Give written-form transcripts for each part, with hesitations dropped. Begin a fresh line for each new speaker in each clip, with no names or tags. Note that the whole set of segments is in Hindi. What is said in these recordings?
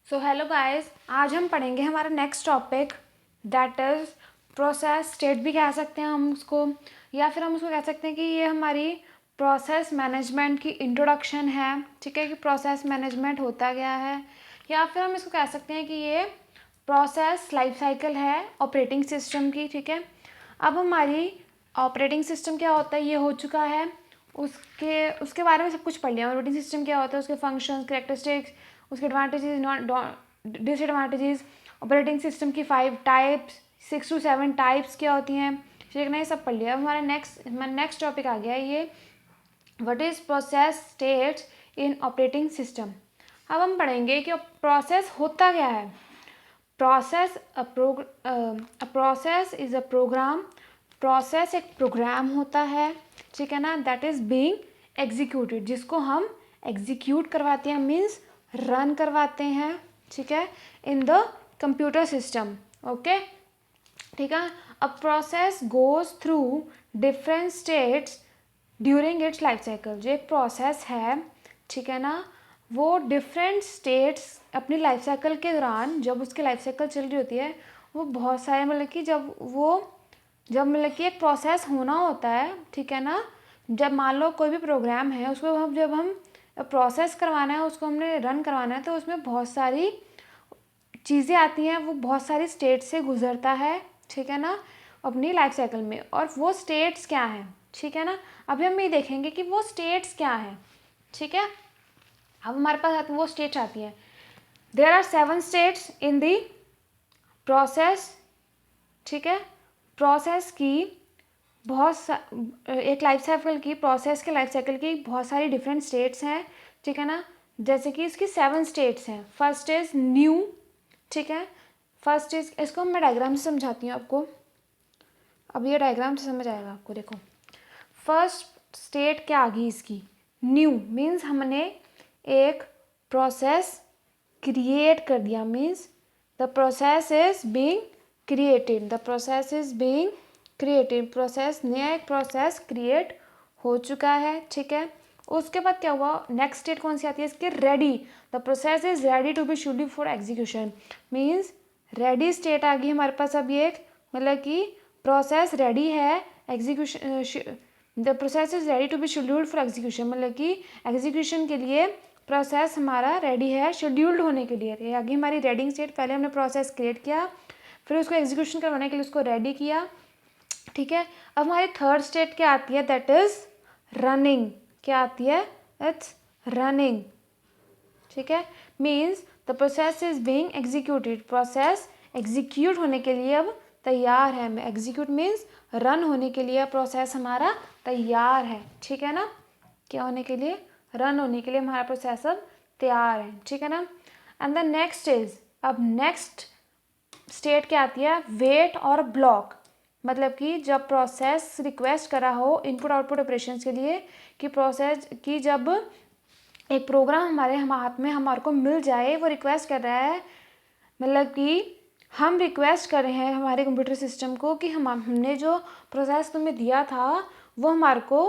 सो हेलो गाइस, आज हम पढ़ेंगे हमारा next topic that is process state भी कह सकते हैं हम उसको, या फिर हम उसको कह सकते हैं कि ये हमारी प्रोसेस मैनेजमेंट की इंट्रोडक्शन है। ठीक है, कि प्रोसेस मैनेजमेंट होता क्या है, या फिर हम इसको कह सकते हैं कि ये प्रोसेस लाइफ साइकिल है ऑपरेटिंग सिस्टम की। ठीक है, अब हमारी ऑपरेटिंग सिस्टम क्या होता है ये हो चुका है, उसके उसके बारे में सब कुछ पढ़ लिया। ऑपरेटिंग सिस्टम क्या होता है, उसके फंक्शंस, कैरेक्टरिस्टिक्स, उसके एडवांटेजेस, डिसएडवांटेजेस, ऑपरेटिंग सिस्टम की 5 टाइप्स, 6 to 7 टाइप्स क्या होती हैं, ठीक है, ये सब पढ़ लिया। अब हमारा नेक्स्ट टॉपिक आ गया ये what is process states in operating system. अब हम पढ़ेंगे कि प्रोसेस होता क्या है। Process process is a program. Process एक प्रोग्राम होता है, ठीक है ना, दैट इज़ बीइंग एग्जीक्यूटेड, जिसको हम एग्जीक्यूट करवाते हैं, मीन्स रन करवाते हैं, ठीक है, in the computer system. Okay, ठीक है। A process goes through different states during its life cycle. जो एक प्रोसेस है, ठीक है ना, वो डिफरेंट स्टेट्स अपनी लाइफ साइकिल के दौरान, जब उसकी लाइफ साइकिल चल रही होती है, वो बहुत सारे मतलब कि जब मतलब कि एक प्रोसेस होना होता है, ठीक है ना, जब मान लो कोई भी प्रोग्राम है उसको जब हम प्रोसेस करवाना है, उसको हमने रन करवाना है, तो उसमें बहुत सारी चीज़ें आती हैं, वो बहुत सारी स्टेट से गुजरता है, ठीक है ना, अपनी लाइफ साइकिल में। और वो स्टेट्स क्या हैं, ठीक है ना, अभी हम ये देखेंगे कि वो स्टेट्स क्या हैं, ठीक है। अब हमारे पास वो स्टेट्स आती हैं। There are 7 states in the process, ठीक है। प्रोसेस की एक लाइफ साइकिल की, प्रोसेस के लाइफ साइकिल की बहुत सारी डिफरेंट स्टेट्स हैं, ठीक है ना। जैसे कि इसकी 7 स्टेट्स हैं। फर्स्ट इज न्यू, ठीक है। फर्स्ट इज, इसको मैं डायग्राम से समझाती हूँ आपको। अब ये डायग्राम से समझ आएगा आपको। देखो, फर्स्ट स्टेट क्या आ गई इसकी, न्यू, मीन्स हमने एक प्रोसेस क्रिएट कर दिया, means the process is being created, the process is being created, process, नया एक प्रोसेस क्रिएट हो चुका है, ठीक है। उसके बाद क्या हुआ, नेक्स्ट स्टेट कौन सी आती है इसके, ready, the process is ready to be scheduled for execution, means ready state आ गई हमारे पास। अब ये एक मतलब कि प्रोसेस रेडी है, execution, the process is ready to be scheduled for execution, मतलब कि एग्जीक्यूशन के लिए प्रोसेस हमारा रेडी है शेड्यूल्ड होने के लिए। ये आगे हमारी रेडिंग स्टेट, पहले हमने प्रोसेस क्रिएट किया, फिर उसको एग्जीक्यूशन करवाने के लिए उसको रेडी किया, ठीक है। अब हमारी थर्ड स्टेट क्या आती है, दैट इज रनिंग। क्या आती है, इट्स रनिंग, ठीक है, means the process is being executed, process execute होने के लिए अब तैयार है। एग्जीक्यूट मीन्स रन होने के लिए प्रोसेस हमारा तैयार है, ठीक है ना, क्या होने के लिए, रन होने के लिए हमारा प्रोसेस अब तैयार है, ठीक है ना। एंड द नेक्स्ट इज, अब नेक्स्ट स्टेट क्या आती है, वेट और ब्लॉक, मतलब कि जब प्रोसेस रिक्वेस्ट करा हो इनपुट आउटपुट ऑपरेशंस के लिए, कि प्रोसेस की जब एक प्रोग्राम हमारे हाथ में हमारे को मिल जाए, वो रिक्वेस्ट कर रहा है, मतलब कि हम रिक्वेस्ट कर रहे हैं हमारे कंप्यूटर सिस्टम को कि हमने जो प्रोसेस तुम्हें दिया था, वो हमारे को,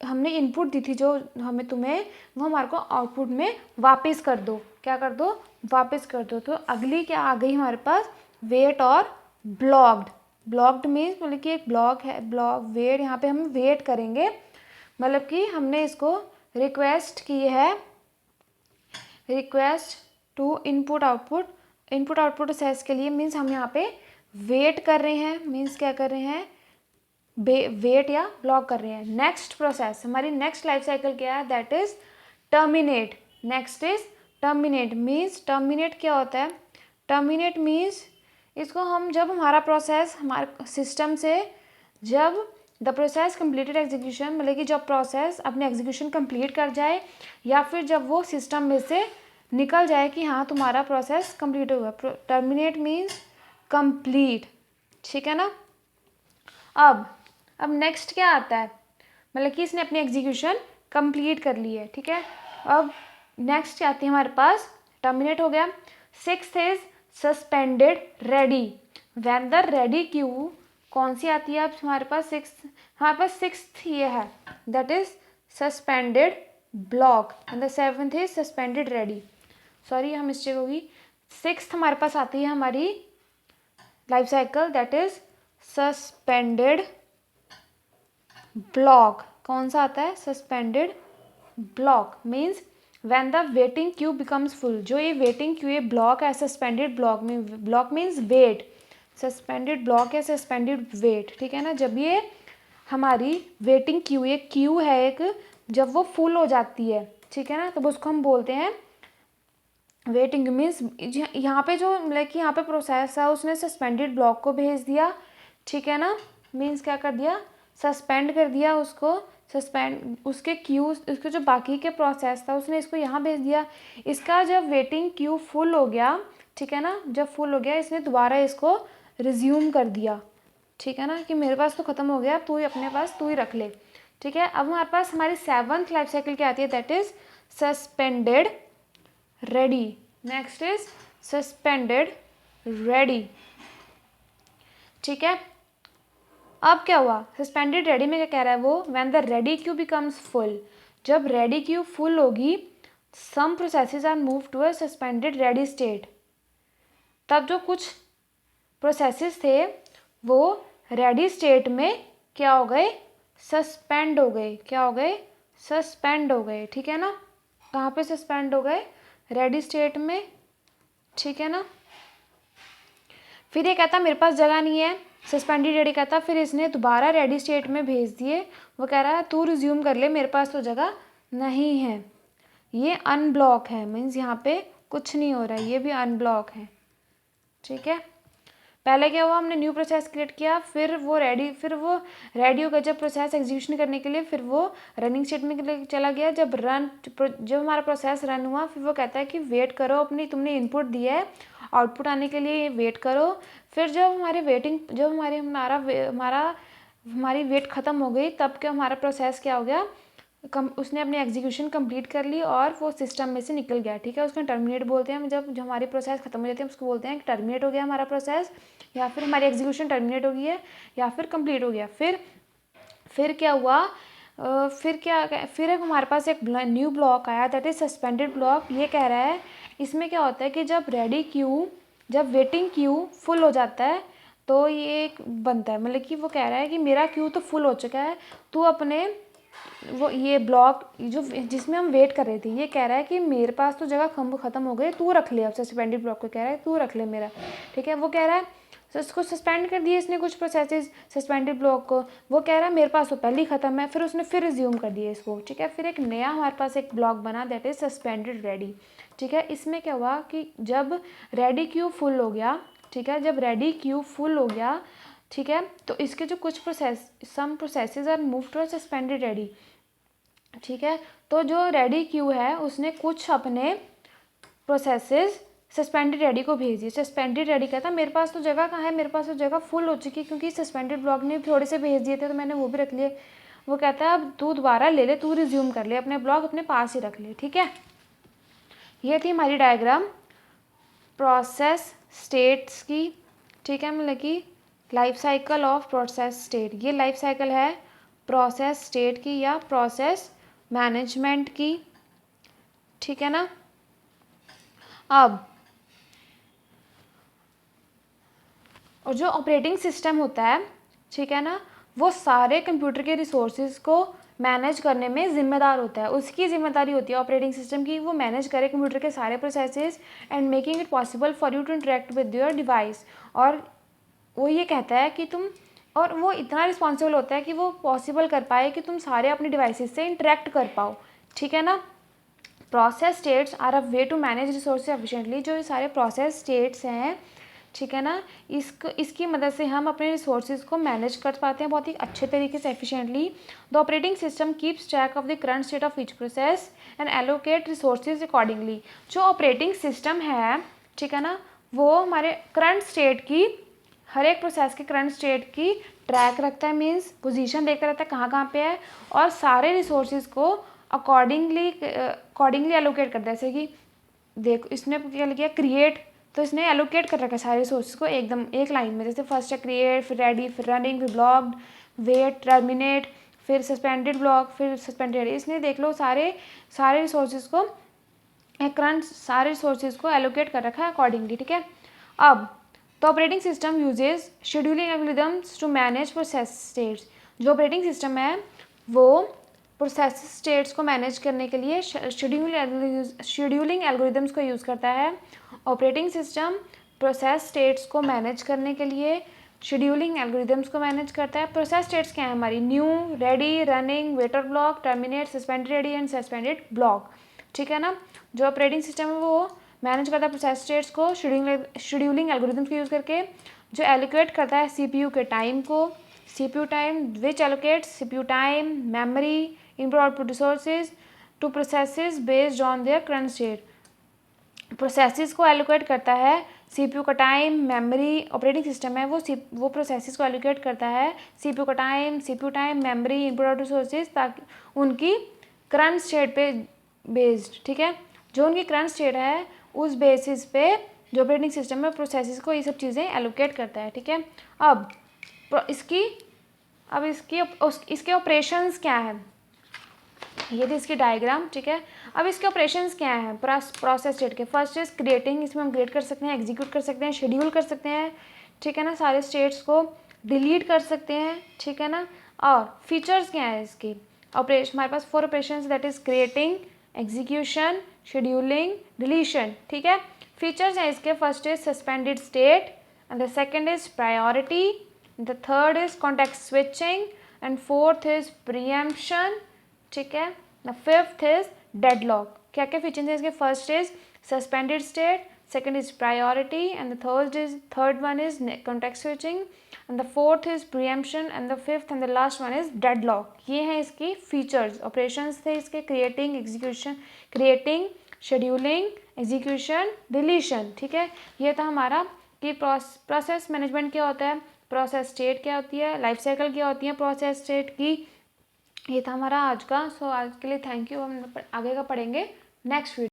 हमने इनपुट दी थी जो हमें तुम्हें, वो हमारे को आउटपुट में वापस कर दो। क्या कर दो, वापस कर दो। तो अगली क्या आ गई हमारे पास, वेट और ब्लॉक्ड। ब्लॉक्ड मीन्स मतलब कि एक ब्लॉक है, ब्लॉक, वेट, यहाँ पे हम वेट करेंगे, मतलब कि हमने इसको रिक्वेस्ट की है, request to input output, input output process के लिए, मीन्स हम यहाँ पे वेट कर रहे हैं, मीन्स क्या कर रहे हैं, वेट या ब्लॉक कर रहे हैं। नेक्स्ट प्रोसेस, हमारी नेक्स्ट लाइफ साइकिल क्या है, that is terminate. Next is terminate, means terminate क्या होता है, टर्मिनेट मीन्स इसको हम, जब हमारा प्रोसेस हमारे सिस्टम से, जब द प्रोसेस कंप्लीटेड एग्जीक्यूशन, मतलब कि जब प्रोसेस अपने एग्जीक्यूशन कंप्लीट कर जाए, या फिर जब वो सिस्टम में से निकल जाए कि हाँ तुम्हारा प्रोसेस कंप्लीट हुआ। टर्मिनेट मीन्स कंप्लीट, ठीक है ना। अब नेक्स्ट क्या आता है, मतलब कि इसने अपनी एग्जीक्यूशन कंप्लीट कर ली है, ठीक है। अब नेक्स्ट क्या आती है हमारे पास, टर्मिनेट हो गया। Sixth is suspended ready, when the ready Q, कौन सी आती है अब हमारे पास, हमारे पास सिक्स्थ ये है, that is suspended block, and the seventh is suspended ready. Sorry यहाँ मिस्टेक होगी, सिक्स्थ हमारे पास आती है हमारी life cycle, that is suspended block. कौन सा आता है? Suspended block means when the waiting queue becomes full. जो ये वेटिंग क्यू, ये ब्लॉक है सस्पेंडेड ब्लॉक में, block means wait, suspended block या सस्पेंडेड वेट, ठीक है ना। जब ये हमारी वेटिंग क्यू, ये क्यू है एक, जब वो फुल हो जाती है, ठीक है ना, तब उसको हम बोलते हैं वेटिंग। मीन्स यहाँ पे जो मतलब कि यहाँ पे प्रोसेस है उसने सस्पेंडेड ब्लॉक को भेज दिया, ठीक है ना। मीन्स क्या कर दिया? सस्पेंड कर दिया उसको, सस्पेंड उसके क्यू, उसके जो बाकी के प्रोसेस था उसने इसको यहाँ भेज दिया। इसका जब वेटिंग क्यू फुल हो गया, ठीक है ना, जब फुल हो गया इसने दोबारा इसको रिज्यूम कर दिया, ठीक है ना, कि मेरे पास तो ख़त्म हो गया, तू ही अपने पास तू ही रख ले, ठीक है। अब हमारे पास हमारी सेवंथ लाइफ साइकिल क्या आती है? That is suspended ready. Next is suspended ready, ठीक है। अब क्या हुआ? सस्पेंडेड रेडी में क्या कह रहा है वो? When the ready queue becomes full, जब रेडी क्यू फुल होगी, some processes are move to a suspended ready state. तब जो कुछ प्रोसेसेस थे वो रेडी स्टेट में क्या हो गए? सस्पेंड हो गए। क्या हो गए? सस्पेंड हो गए, ठीक है ना। कहाँ पे सस्पेंड हो गए? रेडी स्टेट में, ठीक है ना। फिर ये कहता मेरे पास जगह नहीं है, सस्पेंडेड रेडी कहता, फिर इसने दोबारा रेडी स्टेट में भेज दिए। वो कह रहा है तू रिज्यूम कर ले, मेरे पास तो जगह नहीं है। ये अनब्लॉक है, मीन्स यहाँ पे कुछ नहीं हो रहा है, ये भी अनब्लॉक है, ठीक है। पहले क्या हुआ? हमने न्यू प्रोसेस क्रिएट किया, फिर वो रेडी हो गया जब प्रोसेस एग्जीक्यूशन करने के लिए, फिर वो रनिंग स्टेट में चला गया। जब हमारा प्रोसेस रन हुआ, फिर वो कहता है कि वेट करो, अपनी तुमने इनपुट दिया है, आउटपुट आने के लिए वेट करो। फिर जब हमारी वेट ख़त्म हो गई, तब क्या हमारा प्रोसेस क्या हो गया? उसने अपनी एग्जीक्यूशन कंप्लीट कर ली और वो सिस्टम में से निकल गया, ठीक है। उसको टर्मिनेट बोलते हैं। जब हमारी प्रोसेस खत्म हो जाती है उसको बोलते हैं कि टर्मिनेट हो गया हमारा प्रोसेस, या फिर हमारी एग्जीक्यूशन टर्मिनेट हो गई है, या फिर कंप्लीट हो गया। फिर क्या हुआ? फिर हमारे पास एक न्यू ब्लॉक आया, दैट इज सस्पेंडेड ब्लॉक। ये कह रहा है, इसमें क्या होता है कि जब वेटिंग क्यू फुल हो जाता है तो ये एक बनता है, मतलब कि वो कह रहा है कि मेरा क्यू तो फुल हो चुका है, तू अपने वो ये ब्लॉक जो जिसमें हम वेट कर रहे थे, ये कह रहा है कि मेरे पास तो जगह ख़त्म हो गई, तू रख ले। अब सस्पेंडेड ब्लॉक को कह रहा है तू रख ले मेरा, ठीक है। वो कह रहा है, तो इसको सस्पेंड कर दिए इसने कुछ प्रोसेसेस सस्पेंडेड ब्लॉक को। वो कह रहा है मेरे पास तो पहले ही ख़त्म है, फिर उसने फिर रिज्यूम कर दिया इसको, ठीक है। फिर एक नया हमारे पास एक ब्लॉक बना, दैट इज सस्पेंडेड रेडी, ठीक है। इसमें क्या हुआ कि जब रेडी क्यू फुल हो गया, ठीक है, जब रेडी क्यू फुल हो गया, ठीक है, तो इसके जो कुछ some processes are move to suspended ready, ठीक है। तो जो रेडी क्यू है उसने कुछ अपने प्रोसेसेस सस्पेंडेड रेडी को भेज दिए। सस्पेंडेड रेडी कहता मेरे पास तो जगह कहाँ है, मेरे पास तो जगह फुल हो चुकी है, क्योंकि सस्पेंडेड ब्लॉक ने थोड़े से भेज दिए थे तो मैंने वो भी रख लिए। वो कहता है अब तू दोबारा ले ले, तू रिज्यूम कर ले, अपने ब्लॉक अपने पास ही रख ले, ठीक है। ये थी हमारी डायग्राम प्रोसेस स्टेट्स की, ठीक है, मतलब कि life cycle of process state. ये लाइफ साइकिल है प्रोसेस स्टेट की या प्रोसेस मैनेजमेंट की, ठीक है ना। अब और जो ऑपरेटिंग सिस्टम होता है, ठीक है ना, वो सारे कंप्यूटर के रिसोर्सेज को मैनेज करने में ज़िम्मेदार होता है। उसकी जिम्मेदारी होती है ऑपरेटिंग सिस्टम की, वो मैनेज करे कंप्यूटर के सारे processes and making it possible for you to interact with your device. और वो ये कहता है कि और वो इतना रिस्पॉन्सिबल होता है कि वो पॉसिबल कर पाए कि तुम सारे अपने डिवाइसेस से इंटरेक्ट कर पाओ, ठीक है ना। Process states are a way to manage resources efficiently. जो ये सारे प्रोसेस स्टेट्स हैं, ठीक है ना, इसकी मदद से हम अपने रिसोर्सेज को मैनेज कर पाते हैं बहुत ही अच्छे तरीके से, efficiently. The operating system keeps track of the current state of each process and allocate resources accordingly. जो ऑपरेटिंग सिस्टम है, ठीक है ना, वो हमारे करंट स्टेट की, हर एक प्रोसेस के करंट स्टेट की ट्रैक रखता है, मीन्स पोजीशन लेकर रहता है कहाँ पे है, और सारे रिसोर्सेज को अकॉर्डिंगली एलोकेट करता है। जैसे कि देखो इसने क्या लिखा क्रिएट, तो इसने एलोकेट कर रखा है सारे रिसोर्सेज को एकदम एक लाइन में। जैसे फर्स्ट है क्रिएट, फिर रेडी, फिर रनिंग, फिर ब्लॉक्ड, वेट, टर्मिनेट, फिर सस्पेंडेड ब्लॉक, फिर सस्पेंडेड। इसने देख लो सारे रिसोर्सेज को करंट सारे रिसोर्सेज को एलोकेट कर रखा है अकॉर्डिंगली, ठीक है। अब the operating system uses scheduling algorithms to manage process states. जो ऑपरेटिंग सिस्टम है वो प्रोसेस स्टेट्स को मैनेज करने के लिए शेड्यूलिंग एल्गोरिदम्स को यूज़ करता है। ऑपरेटिंग सिस्टम प्रोसेस स्टेट्स को मैनेज करने के लिए शेड्यूलिंग एल्गोरिदम्स को मैनेज करता है। प्रोसेस स्टेट्स क्या है हमारी? New, ready, running, waiter block, terminate, suspended ready and suspended block, ठीक है ना। जो ऑपरेटिंग सिस्टम है वो मैनेज करता है प्रोसेस स्टेट्स को शेड्यूलिंग एल्गोरिदम्स को यूज़ करके, जो एलोकेट करता है सीपीयू के टाइम को, CPU time which allocates CPU time, memory, input output resources to processes based on their current state. Processes को एलोकेट करता है सीपीयू का टाइम, मेमोरी, ऑपरेटिंग सिस्टम है वो प्रोसेसेस को एलोकेट करता है सीपीयू का time, memory, input output resources, ताकि उनकी करंट स्टेट पे बेस्ड, ठीक है। जो उनकी करंट स्टेट है उस बेसिस पे जो ऑपरेटिंग सिस्टम है प्रोसेसेस को ये सब चीज़ें एलोकेट करता है, ठीक है। अब इसके ऑपरेशंस क्या है, ये थी इसकी डायग्राम, ठीक है। अब इसके ऑपरेशंस क्या है प्रोसेस स्टेट के? फर्स्ट इज क्रिएटिंग, इसमें हम क्रिएट कर सकते हैं, एग्जीक्यूट कर सकते हैं, शेड्यूल कर सकते हैं, ठीक है ना। सारे स्टेट्स को डिलीट कर सकते हैं, ठीक है ना। और फीचर्स क्या है इसकी? ऑपरेशन हमारे पास 4 operations, that is creating, execution, scheduling, deletion, ठीक है। फीचर्स हैं इसके, first is suspended state and the second is priority, the third is context switching and fourth is preemption, ठीक है। The fifth is deadlock. क्या क्या फीचर्स हैं इसके? First is suspended state, second is priority and the third one is context switching and the fourth is preemption and the fifth and the last one is deadlock. ये हैं इसकी फीचर्स, ऑपरेशंस थे इसके, क्रिएटिंग, शेड्यूलिंग, एग्जीक्यूशन, डिलीशन, ठीक है। ये था हमारा कि प्रोसेस मैनेजमेंट क्या होता है, प्रोसेस स्टेट क्या होती है, लाइफ साइकिल क्या होती है प्रोसेस स्टेट की। ये था हमारा आज का। सो आज के लिए थैंक यू। हम आगे का पढ़ेंगे नेक्स्ट वीडियो।